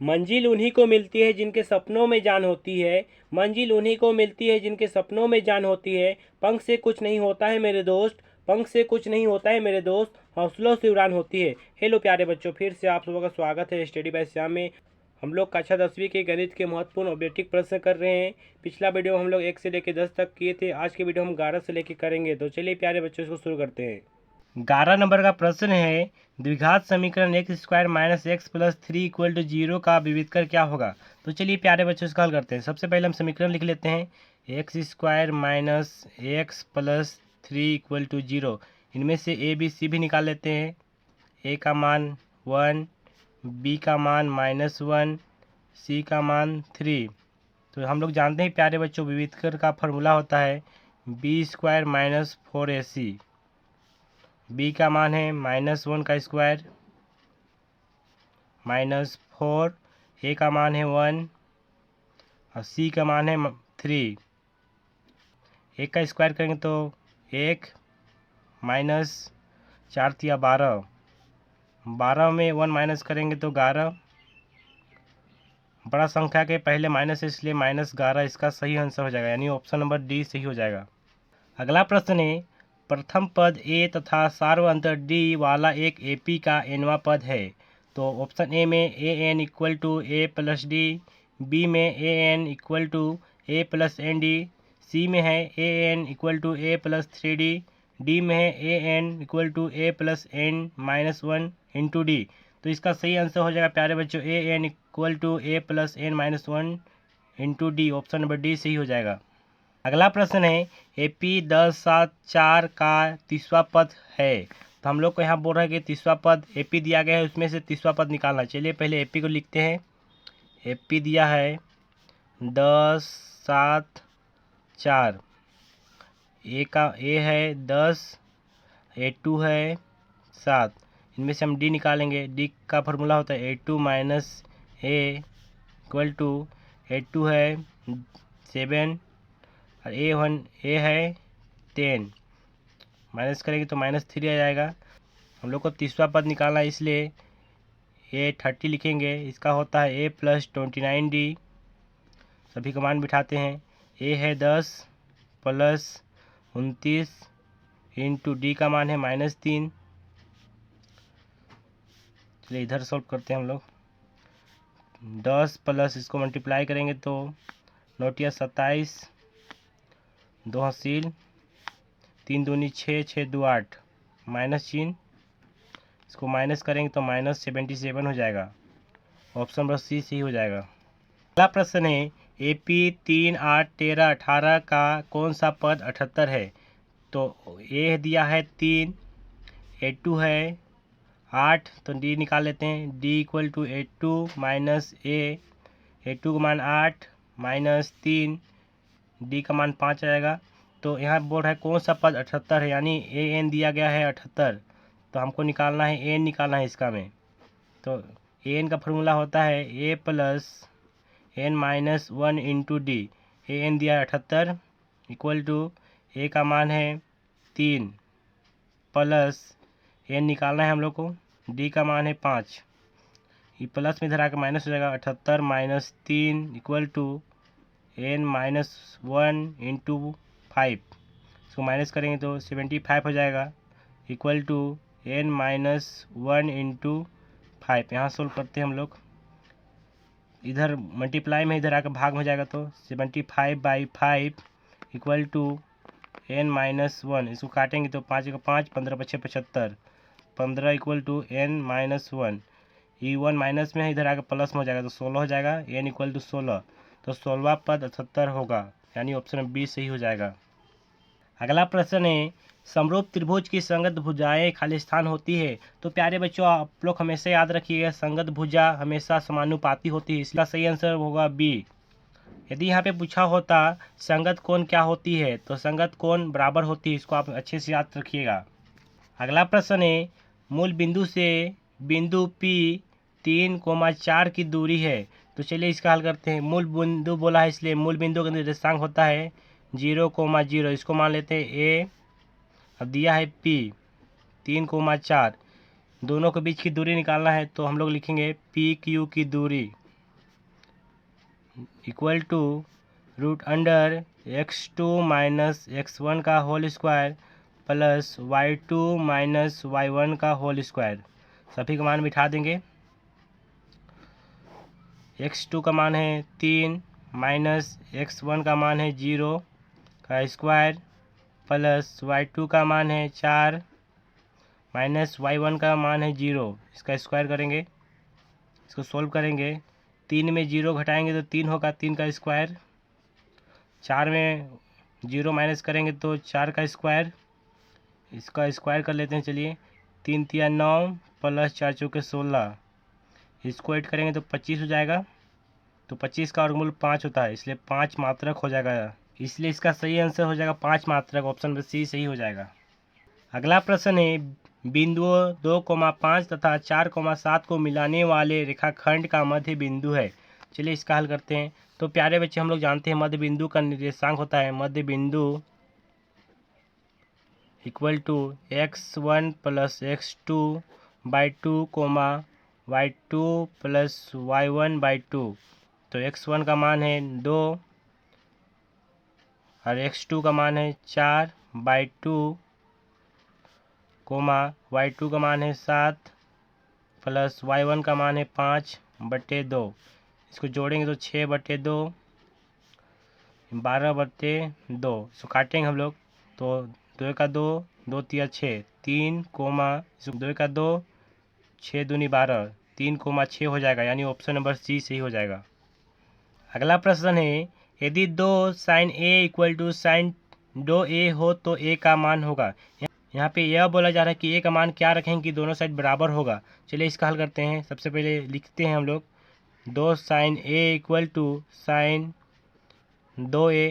मंजिल उन्हीं को मिलती है जिनके सपनों में जान होती है। मंजिल उन्हीं को मिलती है जिनके सपनों में जान होती है। पंख से कुछ नहीं होता है मेरे दोस्त, पंख से कुछ नहीं होता है मेरे दोस्त, हौसलों से उड़ान होती है। हेलो प्यारे बच्चों, फिर से आप लोगों का स्वागत है स्टडी बाय श्याम में। हम लोग कक्षा 10वीं के गणित के महत्वपूर्ण ऑब्जेक्टिव प्रश्न कर रहे हैं। पिछला वीडियो हम लोग 1 से लेकर 10 तक किए थे। आज के वीडियो हम 11 से लेकर करेंगे। तो चलिए प्यारे बच्चों, इसको शुरू करते हैं। 11 नंबर का प्रश्न है, द्विघात समीकरण x square minus x plus 3 equal to 0 का विविध कर क्या होगा। तो चलिए प्यारे बच्चों, इसका हल करते हैं। सबसे पहले हम समीकरण लिख लेते हैं। X square minus x plus 3 equal to 0। इनमें से ए बी सी भी निकाल लेते हैं। ए का मान 1, बी का मान -1, सी का मान 3। तो हम लोग जानते हैं प्यारे बच्चों, विविध कर का फॉर्मूला होता है B square minus 4ac। B का मान है -1 का स्क्वायर -4, ए का मान है 1 और सी का मान है 3। एक का स्क्वायर करेंगे तो 1 माइनस 4 तिया 12, 12 में 1 माइनस करेंगे तो 11। बड़ा संख्या के पहले माइनस है, इसलिए -11 इसका सही आंसर हो जाएगा, यानी ऑप्शन नंबर डी सही हो जाएगा। अगला प्रश्न है, प्रथम पद ए तथा सार्वअंतर डी वाला एक एपी का एनवा पद है। तो ऑप्शन ए में A N equal to A plus D, B में A N equal to A plus N D, C में है A N equal to A plus 3d, D में है A N equal to A plus N minus 1 into D. तो इसका सही answer हो जाएगा प्यारे बच्चों A N equal to A plus N minus 1 into D. Option number D सही हो जाएगा। अगला प्रश्न है, एपी 10 7 4 का तीसरा पद है। तो हम लोग को यहाँ बोल रहा है कि तीसरा पद एपी दिया गया है, उसमें से तीसरा पद निकालना। चलिए पहले एपी को लिखते हैं। एपी दिया है 10 7 4, ए का ए है 10, A2 है 7। इनमें से हम डी निकालेंगे। डी का फॉर्मूला होता है A2 minus A equal to A2 है 7 और ए है 10। माइनस करेंगे तो -3 आ जाएगा। हम लोग को तीसरा पद निकालना है, इसलिए A30 लिखेंगे। इसका होता है ए प्लस 29d। सभी का मान बिठाते हैं। ए है 10 प्लस 29 इंटू डी का मान है -3। चलिए इधर सॉल्व करते हैं हम लोग। 10 प्लस इसको मल्टीप्लाई करेंगे तो 9 या 27, 2 हासिल 3 दूनी 6, 6 2 8, माइनस चिन्ह, इसको माइनस करेंगे तो -77 हो जाएगा। ऑप्शन नंबर सी सही हो जाएगा। अगला प्रश्न है, एपी 3 8 13 18 का कौन सा पद 78 है। तो ए दिया है 3, A2 है 8, तो डी निकाल लेते हैं। D equal to A2 minus A2 का मान 8 माइनस 3, डी का मान 5 आएगा। तो यहाँ बोल रहा है कौन सा पद 78 है, यानी ए एन दिया गया है 78। तो हमको निकालना है एन, निकालना है इसका में। तो ए एन का फॉर्मूला होता है A plus N minus 1 into D. A N दिया है 78 इक्वल टू ए का मान है 3 प्लस एन निकालना है हम लोग को, डी का मान है 5। ये प्लस में इधर आकर माइनस हो जाएगा। 78 minus 3 equal to n minus 1 into 5। इसको माइनस करेंगे तो 75 हो जाएगा, equal to n minus 1 into 5। यहाँ सोल्व करते हैं हम लोग। इधर मल्टीप्लाई में इधर आकर भाग में हो जाएगा, तो 75/5 इक्वल टू एन माइनस 1। इसको काटेंगे तो 5 का 5, 15 5 75, 15 इक्वल टू एन माइनस 1। ई 1 माइनस में है, इधर आकर प्लस में हो जाएगा तो 16 हो जाएगा। एन इक्वल टू 16, तो 16वां पद 78 होगा, यानी ऑप्शन बी सही हो जाएगा। अगला प्रश्न है, समरूप त्रिभुज की संगत भुजाएं खाली स्थान होती है। तो प्यारे बच्चों, आप लोग हमेशा याद रखिएगा, संगत भुजा हमेशा समानुपाती होती है, इसका सही आंसर होगा बी। यदि यहाँ पे पूछा होता संगत कोण क्या होती है, तो संगत कोण बराबर होती है, इसको आप अच्छे से याद रखिएगा। अगला प्रश्न है, मूल बिंदु से बिंदु P 3,4 की दूरी है। तो चलिए इसका हल करते हैं। मूल बिंदु बोला है, इसलिए मूल बिंदु का निर्देशांक होता है 0,0। इसको मान लेते हैं ए। अब दिया है P 3,4, दोनों के बीच की दूरी निकालना है, तो हम लोग लिखेंगे PQ की दूरी। Equal to root under x2 minus x1 का whole square plus y2 minus y1 का होल स्क्वायर। सभी का मान बिठा देंगे। x2 का मान है 3 माइनस x1 का मान है 0 का स्क्वायर प्लस y2 का मान है 4 माइनस y1 का मान है 0, इसका स्क्वायर करेंगे। इसको सोल्व करेंगे। 3 में 0 घटाएंगे तो 3 होगा, 3 का स्क्वायर। 4 में 0 माइनस करेंगे तो 4 का स्क्वायर। इसका स्क्वायर कर लेते हैं। चलिए 3 तिया 9 प्लस 4 चौके 16, इसको ऐड करेंगे तो 25 हो जाएगा। तो 25 का वर्गमूल 5 होता है, इसलिए 5 मात्रक हो जाएगा। इसलिए इसका सही आंसर हो जाएगा 5 मात्रक। ऑप्शन नंबर सी सही हो जाएगा। अगला प्रश्न है बिंदुओं 2,5 तथा 4,7 को मिलाने वाले रेखाखंड का मध्य बिंदु है। चलिए इसका हल करते हैं। तो प्यारे बच्चे, हम लोग जानते हैं मध्य बिंदु का निर्देशांक होता है मध्य बिंदु equal to x1 plus x2 by 2 comma y2 plus y1 by 2। तो x1 का मान है 2 और x2 का मान है 4 बाई 2 कोमा y2 का मान है 7 प्लस y1 का मान है 5/2। इसको जोड़ेंगे तो 6/2 12/2। इसको काटेंगे हम लोग तो 2 का 2 2 तिया 6 3 कोमा 2 का 2 6 दूनी 12 3 कोमा 6 हो जाएगा, यानी ऑप्शन नंबर सी सही हो जाएगा। अगला प्रश्न है यदि 2 sine A equal to sine 2a हो तो a का मान होगा। यहाँ पे यह बोला जा रहा है कि a का मान क्या रखेंगे कि दोनों साइड बराबर होगा। चलिए इसका हल करते हैं। सबसे पहले लिखते हैं हम लोग 2 sine a equal to sine 2a।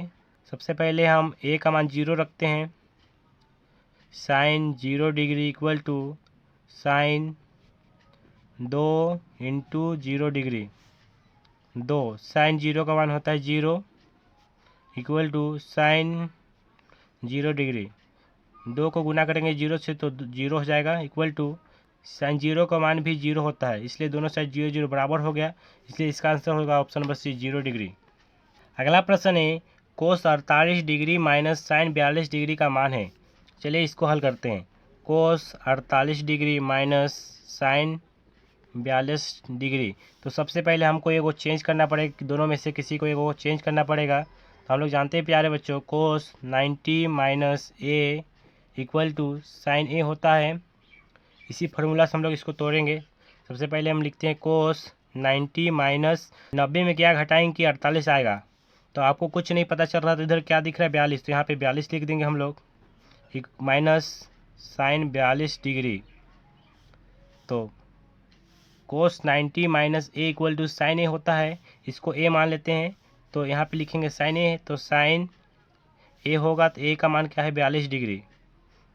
सबसे पहले हम a का मान 0 रखते हैं। Sine 0 degree equal to sine 2 into 0 degree. 2 sine 0 का मान होता है 0 इक्वल टू साइन 0 डिग्री। 2 को गुना करेंगे 0 से तो 0 हो जाएगा इक्वल टू साइन 0 का मान भी 0 होता है, इसलिए दोनों साइड 0 0 बराबर हो गया। इसलिए इसका आंसर होगा ऑप्शन नंबर सी 0 डिग्री। अगला प्रश्न है कोस 48 डिग्री माइनस साइन 42 डिग्री का मान है। चलिए इसको हल करते हैं। कोस 48 डिग्री माइनस साइन 42 डिग्री। तो सबसे पहले हमको एगो चेंज करना पड़ेगा, दोनों में से किसी को एगो चेंज करना पड़ेगा। तो हम लोग जानते हैं प्यारे बच्चों cos 90 minus A equal to sine A होता है। इसी फार्मूला से हम लोग इसको तोड़ेंगे। सबसे पहले हम लिखते हैं कोस 90 माइनस 90 में क्या घटाएंगे कि 48 आएगा। तो आपको कुछ नहीं पता चल रहा तो इधर क्या दिख रहा है 42, तो यहाँ पे 42 लिख देंगे हम लोग माइनस साइन 42 डिग्री। तो cos 90 minus A equal to sine A होता है, इसको ए मान लेते हैं। तो यहाँ पे लिखेंगे साइन ए, तो साइन ए होगा तो ए का मान क्या है 42 डिग्री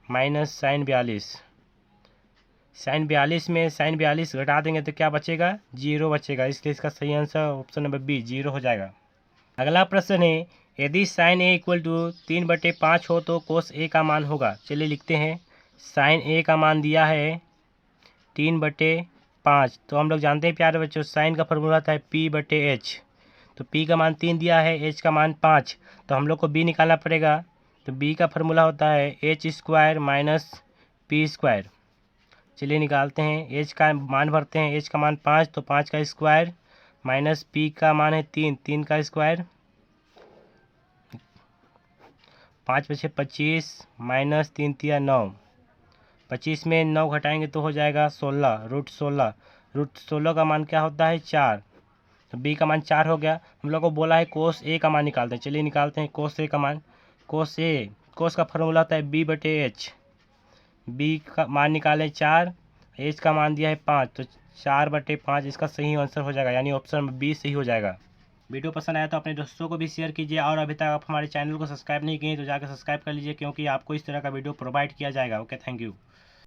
माइनस साइन 42। साइन 42 में साइन 42 घटा देंगे तो क्या बचेगा 0 बचेगा, इसलिए इसका सही आंसर ऑप्शन नंबर बी 0 हो जाएगा। अगला प्रश्न है यदि साइन ए इक्वल टू 3/5 हो तो कोस ए का मान होगा। चलिए लिखते हैं। साइन ए का मान दिया है 3/5। तो हम लोग जानते हैं प्यारे बच्चों साइन का फॉर्मूला होता है p/h। तो p का मान 3 दिया है, h का मान 5, तो हम लोग को b निकालना पड़ेगा। तो b का फॉर्मूला होता है h² माइनस p²। चलिए निकालते हैं। h का मान भरते हैं। h का मान 5, तो 5 का स्क्वायर माइनस p का मान है 3, 3 का स्क्वायर। 5 बचे 25 माइनस 3 तिया 9। 25 में 9 घटाएंगे तो हो जाएगा 16 रूट 16। रूट 16 का मान क्या होता है 4, तो b का मान 4 हो गया। हम लोग को बोला है कोस a का मान निकालते हैं। चलिए निकालते हैं कोस a का मान। कोस का फॉर्मूला होता है b/h। b का मान निकालें 4, h का मान दिया है 5, तो 4/5 इसका सही आंसर हो जाएगा, यानी ऑप्शन नंबर बी सही हो जाएगा। वीडियो पसंद आया तो अपने दोस्तों को भी शेयर कीजिए, और अभी तक आप हमारे चैनल को सब्सक्राइब नहीं किए तो जाकर सब्सक्राइब कर लीजिए, क्योंकि आपको इस तरह का वीडियो प्रोवाइड किया जाएगा। Okay, thank you.